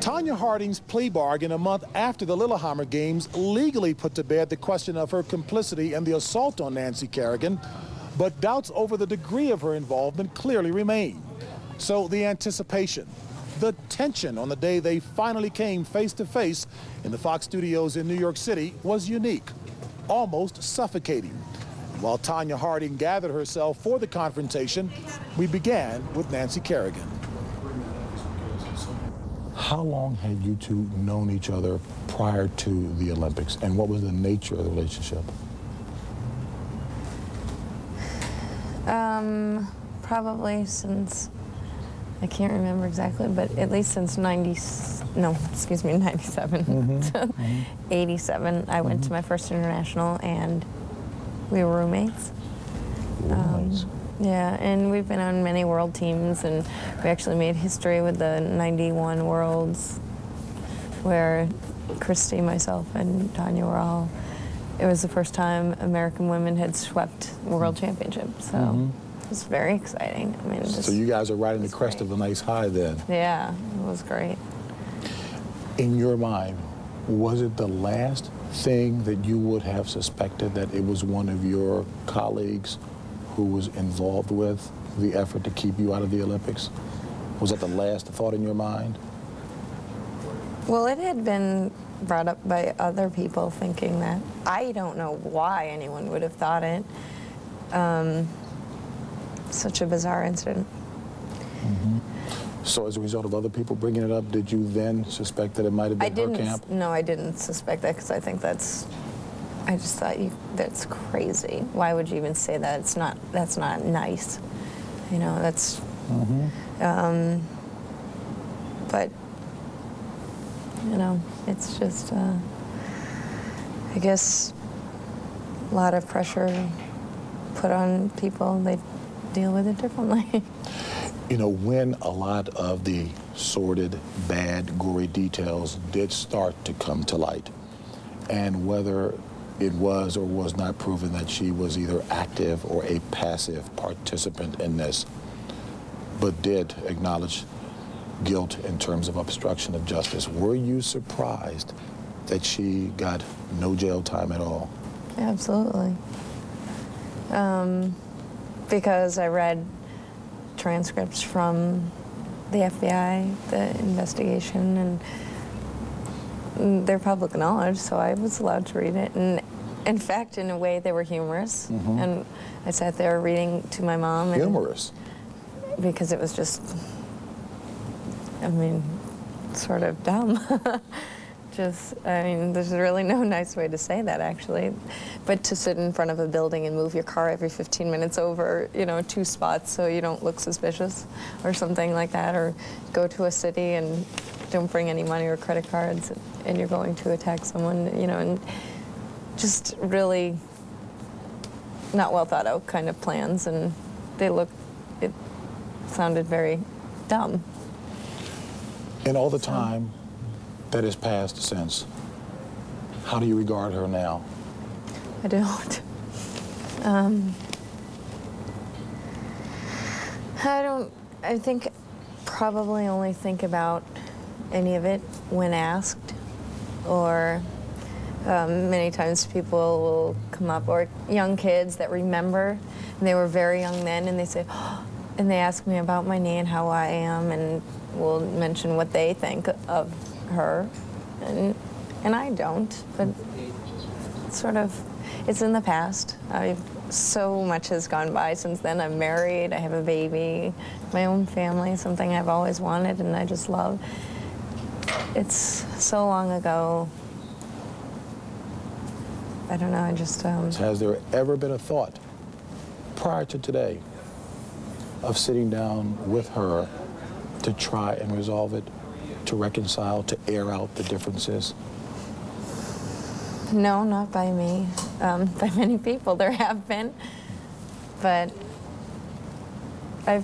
Tonya Harding's plea bargain a month after the Lillehammer Games legally put to bed the question of her complicity in the assault on Nancy Kerrigan, but doubts over the degree of her involvement clearly remain. So the anticipation, the tension on the day they finally came face to face in the Fox studios in New York City was unique, almost suffocating. While Tonya Harding gathered herself for the confrontation, we began with Nancy Kerrigan. How long had you two known each other prior to the Olympics, and what was the nature of the relationship? Probably since, I can't remember exactly, but at least since 97. 87. I went to my first international and we were roommates. Yeah, and we've been on many world teams, and we actually made history with the 91 Worlds where Christy, myself, and Tonya were all, it was the first time American women had swept World Championship, so it was very exciting. I mean, so you guys are riding the crest of a nice high then. Yeah, it was great. In your mind, was it the last thing that you would have suspected that it was one of your colleagues who was involved with the effort to keep you out of the Olympics? Was that the last thought in your mind? Well, it had been brought up by other people thinking that. I don't know why anyone would have thought it. Such a bizarre incident. So as a result of other people bringing it up, did you then suspect that it might have been her camp? No, I didn't suspect that because I think that's, I just thought that's crazy. Why would you even say that? That's not nice. You know, that's, but, you know, it's just, I guess, a lot of pressure put on people. They deal with it differently. You know, when a lot of the sordid, bad, gory details did start to come to light, and whether it was or was not proven that she was either active or a passive participant in this, but did acknowledge guilt in terms of obstruction of justice, were you surprised that she got no jail time at all? Absolutely. Because I read transcripts from the FBI, the investigation, and they're public knowledge, so I was allowed to read it. And in fact, in a way, they were humorous. And I sat there reading to my mom. And Humorous? Because it was just, I mean, sort of dumb. I mean, there's really no nice way to say that, actually. But to sit in front of a building and move your car every 15 minutes over, you know, 2 spots so you don't look suspicious or something like that, or go to a city and don't bring any money or credit cards and you're going to attack someone, you know, and just really not well thought out kind of plans, and it sounded very dumb. And all the time that has passed since, how do you regard her now? I don't. I think probably only think about any of it when asked, or many times people will come up, or young kids that remember, and they were very young then, and they say, oh, and they ask me about my knee and how I am, and will mention what they think of her, and I don't, but sort of, it's in the past. So much has gone by since then. I'm married, I have a baby, my own family, something I've always wanted and I just love. It's so long ago. I don't know, I just... Has there ever been a thought, prior to today, of sitting down with her to try and resolve it, to reconcile, to air out the differences? No, not by me. By many people there have been, but I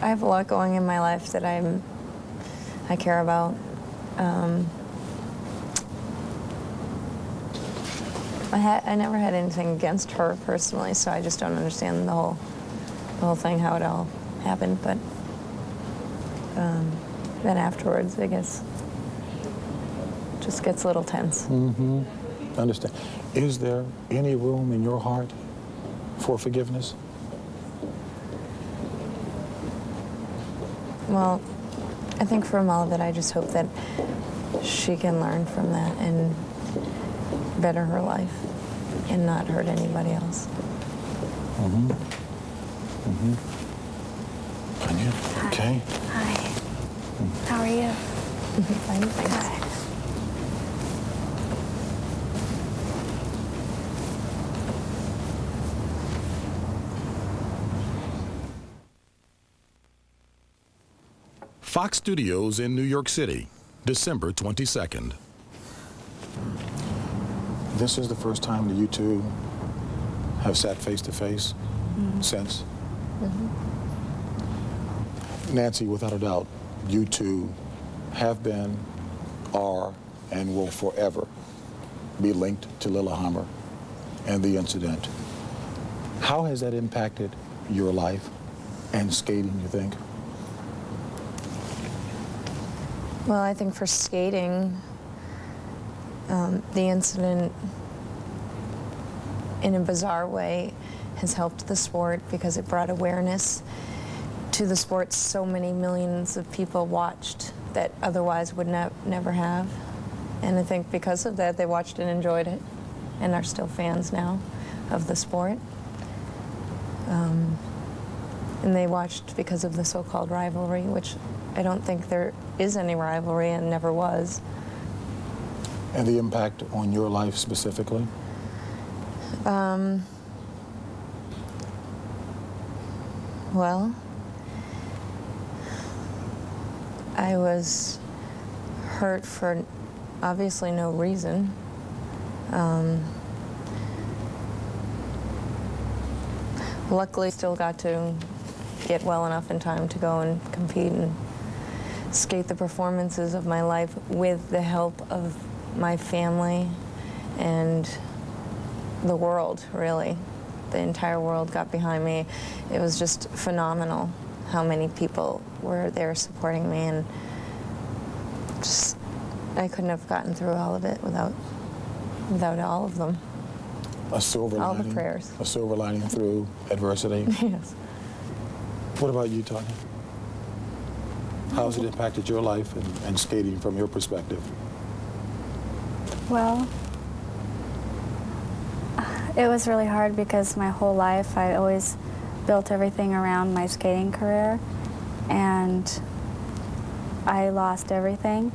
have a lot going in my life that I care about. I never had anything against her personally, so I just don't understand the whole thing, how it all happened. But then afterwards, I guess, just gets a little tense. Understand. Is there any room in your heart for forgiveness? Well, I think from all of it, I just hope that she can learn from that and better her life and not hurt anybody else. Tonya, okay. Hi. How are you? Fine, thanks. Hi. Fox Studios in New York City, December 22nd. This is the first time that you two have sat face to face since? Nancy, without a doubt, you two have been, are, and will forever be linked to Lillehammer and the incident. How has that impacted your life and skating, you think? Well, I think for skating, the incident, in a bizarre way, has helped the sport because it brought awareness to the sport so many millions of people watched that otherwise would never have. And I think because of that, they watched and enjoyed it and are still fans now of the sport. And they watched because of the so-called rivalry, which I don't think there is any rivalry and never was. And the impact on your life specifically? Well, I was hurt for obviously no reason. Luckily, still got to get well enough in time to go and compete and skate the performances of my life with the help of my family and the world, really. The entire world got behind me. It was just phenomenal how many people were there supporting me, and just I couldn't have gotten through all of it without all of them. A silver All lining. the prayers. A silver lining through adversity. Yes. What about you, Tonya? How has it impacted your life and skating from your perspective? Well, it was really hard because my whole life I always built everything around my skating career, and I lost everything.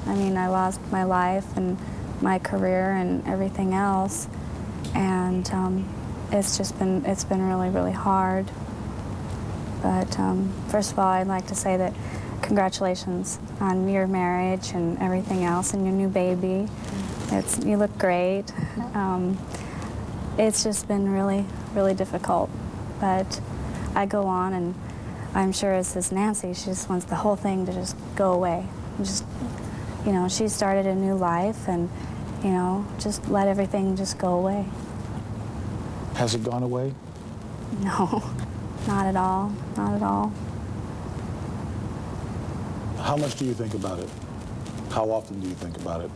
I mean, I lost my life and my career and everything else, and it's been really, really hard. But first of all, I'd like to say that congratulations on your marriage and everything else and your new baby. You look great. It's just been really, really difficult. But I go on, and I'm sure as is Nancy, she just wants the whole thing to just go away. Just, she started a new life, and, just let everything just go away. Has it gone away? No, not at all, not at all. How much do you think about it? How often do you think about it?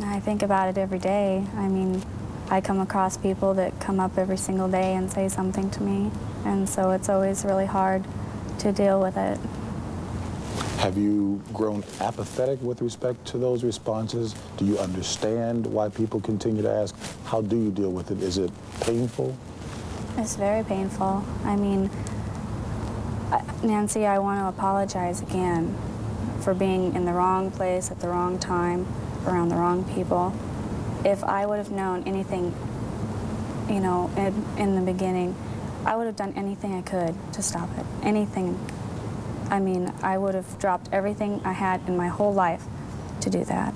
I think about it every day. I mean, I come across people that come up every single day and say something to me, and so it's always really hard to deal with it. Have you grown apathetic with respect to those responses? Do you understand why people continue to ask? How do you deal with it? Is it painful? It's very painful. I mean, Nancy, I want to apologize again for being in the wrong place at the wrong time, around the wrong people. If I would have known anything, in the beginning, I would have done anything I could to stop it. Anything. I mean, I would have dropped everything I had in my whole life to do that.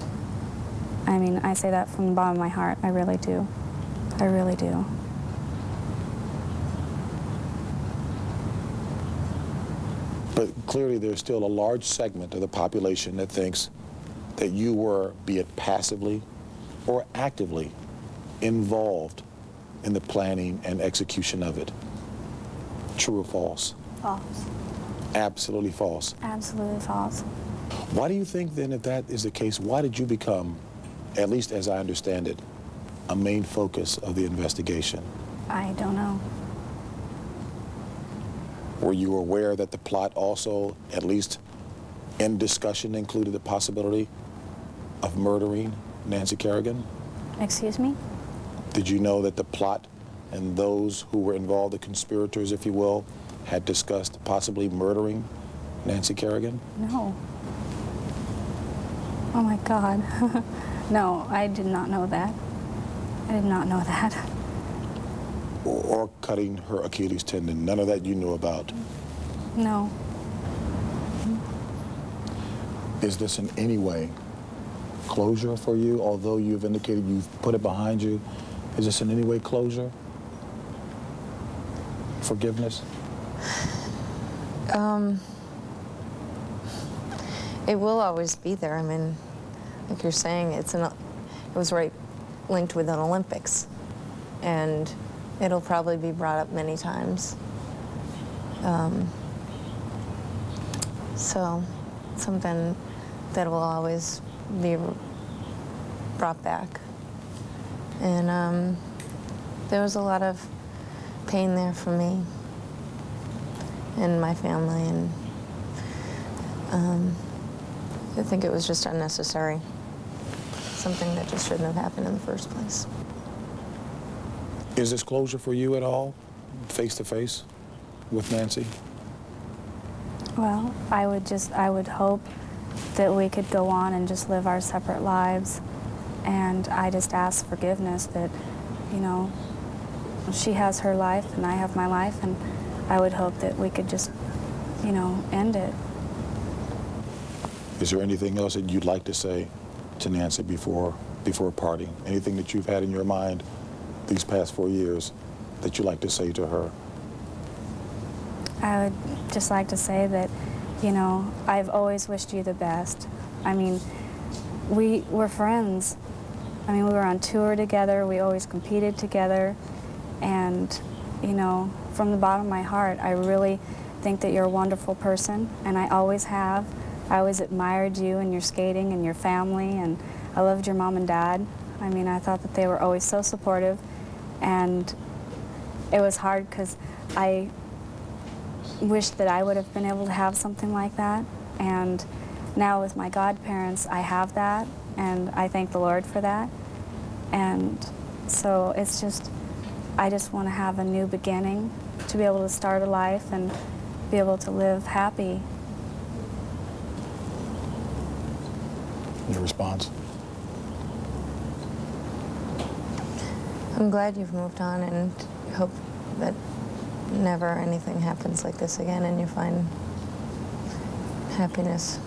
I mean, I say that from the bottom of my heart. I really do. I really do. But clearly there's still a large segment of the population that thinks that you were, be it passively or actively, involved in the planning and execution of it. True or false? False. Absolutely false. Absolutely false. Why do you think then, if that is the case, why did you become, at least as I understand it, a main focus of the investigation? I don't know. Were you aware that the plot also, at least in discussion, included the possibility of murdering Nancy Kerrigan? Excuse me? Did you know that the plot and those who were involved, the conspirators, if you will, had discussed possibly murdering Nancy Kerrigan? No. Oh my God. No, I did not know that. I did not know that. Or cutting her Achilles tendon? None of that you knew about? No. Is this in any way closure for you? Although you've indicated you've put it behind you, is this in any way closure? Forgiveness? It will always be there. I mean, like you're saying, it was right linked with an Olympics, and it'll probably be brought up many times. So something that will always be brought back. And there was a lot of pain there for me and my family, and I think it was just unnecessary. Something that just shouldn't have happened in the first place. Is this closure for you at all, face to face with Nancy? Well, I would hope that we could go on and just live our separate lives. And I just ask forgiveness that, you know, she has her life and I have my life, and I would hope that we could just, you know, end it. Is there anything else that you'd like to say to Nancy before parting? Anything that you've had in your mind these past 4 years that you'd like to say to her? I would just like to say that, you know, I've always wished you the best. I mean, we were friends. I mean, we were on tour together. We always competed together. And, you know, from the bottom of my heart, I really think that you're a wonderful person, and I always have. I always admired you and your skating and your family, and I loved your mom and dad. I mean, I thought that they were always so supportive, and it was hard because I wished that I would have been able to have something like that. And now with my godparents, I have that, and I thank the Lord for that. And so it's just, I just want to have a new beginning, to be able to start a life and be able to live happy. Your response? I'm glad you've moved on, and hope that never anything happens like this again and you find happiness.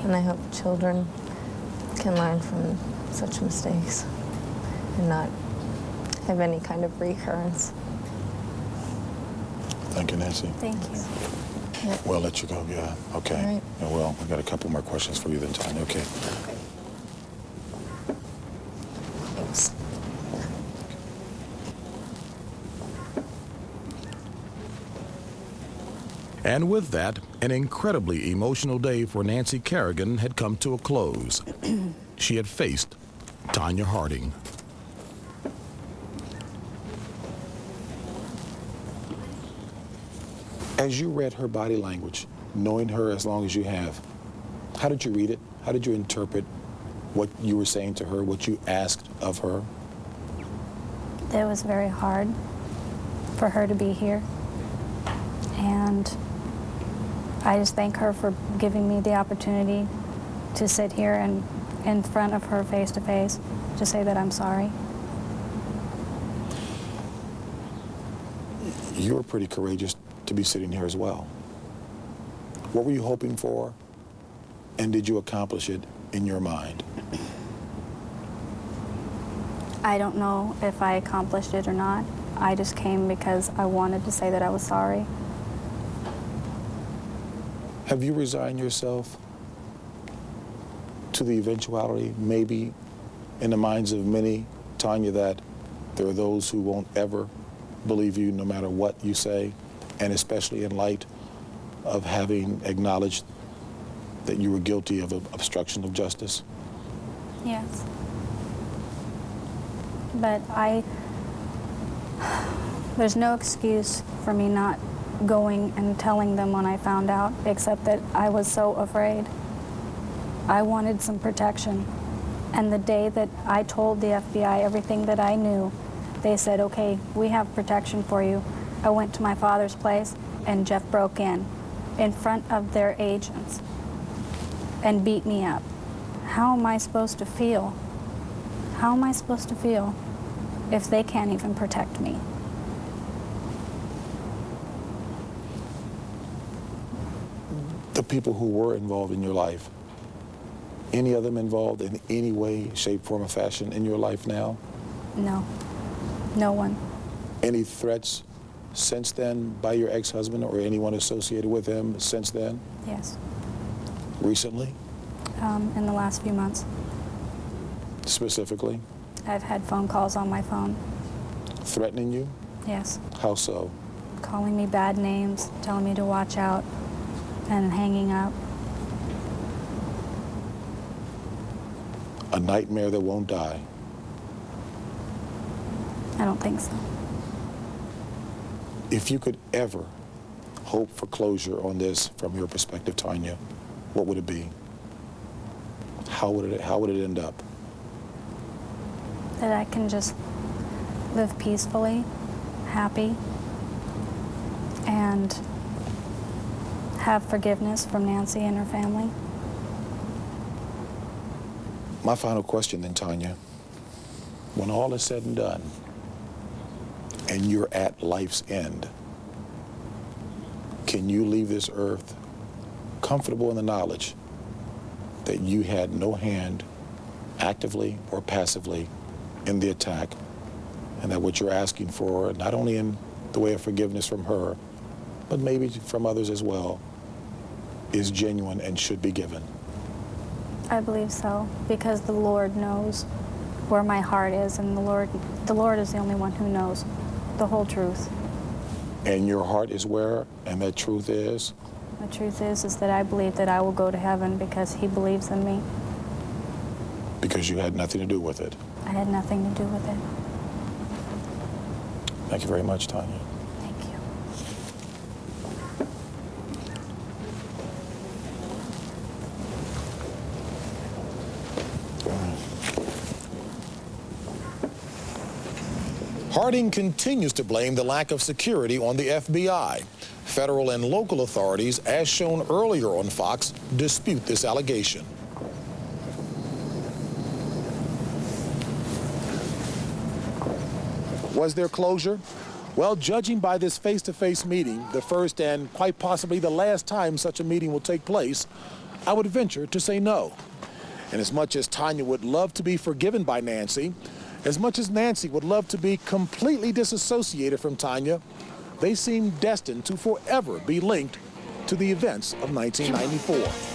And I hope children can learn from such mistakes and not have any kind of recurrence. Thank you, Nancy. Thank you. Yeah. We'll let you go, yeah. Okay. All right. Yeah, well, I've got a couple more questions for you then, Tonya. Okay. Thanks. And with that, an incredibly emotional day for Nancy Kerrigan had come to a close. She had faced Tonya Harding. As you read her body language, knowing her as long as you have, how did you read it? How did you interpret what you were saying to her, what you asked of her? It was very hard for her to be here. And I just thank her for giving me the opportunity to sit here and in front of her face to face to say that I'm sorry. You were pretty courageous to be sitting here as well. What were you hoping for, and did you accomplish it in your mind? I don't know if I accomplished it or not. I just came because I wanted to say that I was sorry. Have you resigned yourself to the eventuality, maybe in the minds of many, Tonya, that there are those who won't ever believe you no matter what you say, and especially in light of having acknowledged that you were guilty of obstruction of justice? Yes. But there's no excuse for me not going and telling them when I found out, except that I was so afraid. I wanted some protection. And the day that I told the FBI everything that I knew, they said, okay, we have protection for you. I went to my father's place and Jeff broke in front of their agents and beat me up. How am I supposed to feel? How am I supposed to feel if they can't even protect me? The people who were involved in your life, any of them involved in any way, shape, form, or fashion in your life now? No. No one. Any threats since then by your ex-husband or anyone associated with him since then? Yes. Recently? In the last few months. Specifically? I've had phone calls on my phone. Threatening you? Yes. How so? Calling me bad names, telling me to watch out, and hanging up. A nightmare that won't die? I don't think so. If you could ever hope for closure on this from your perspective, Tonya, what would it be? How would it end up? That I can just live peacefully, happy, and have forgiveness from Nancy and her family. My final question then, Tonya. When all is said and done, and you're at life's end, can you leave this earth comfortable in the knowledge that you had no hand, actively or passively, in the attack, and that what you're asking for, not only in the way of forgiveness from her, but maybe from others as well, is genuine and should be given? I believe so, because the Lord knows where my heart is, and the Lord is the only one who knows the whole truth. And your heart is where, and that truth is? The truth is that I believe that I will go to heaven because He believes in me. Because you had nothing to do with it. I had nothing to do with it. Thank you very much, Tonya. Thank you. Harding continues to blame the lack of security on the FBI. Federal and local authorities, as shown earlier on Fox, dispute this allegation. Was there closure? Well, judging by this face-to-face meeting, the first and quite possibly the last time such a meeting will take place, I would venture to say no. And as much as Tonya would love to be forgiven by Nancy, as much as Nancy would love to be completely disassociated from Tonya, they seem destined to forever be linked to the events of 1994.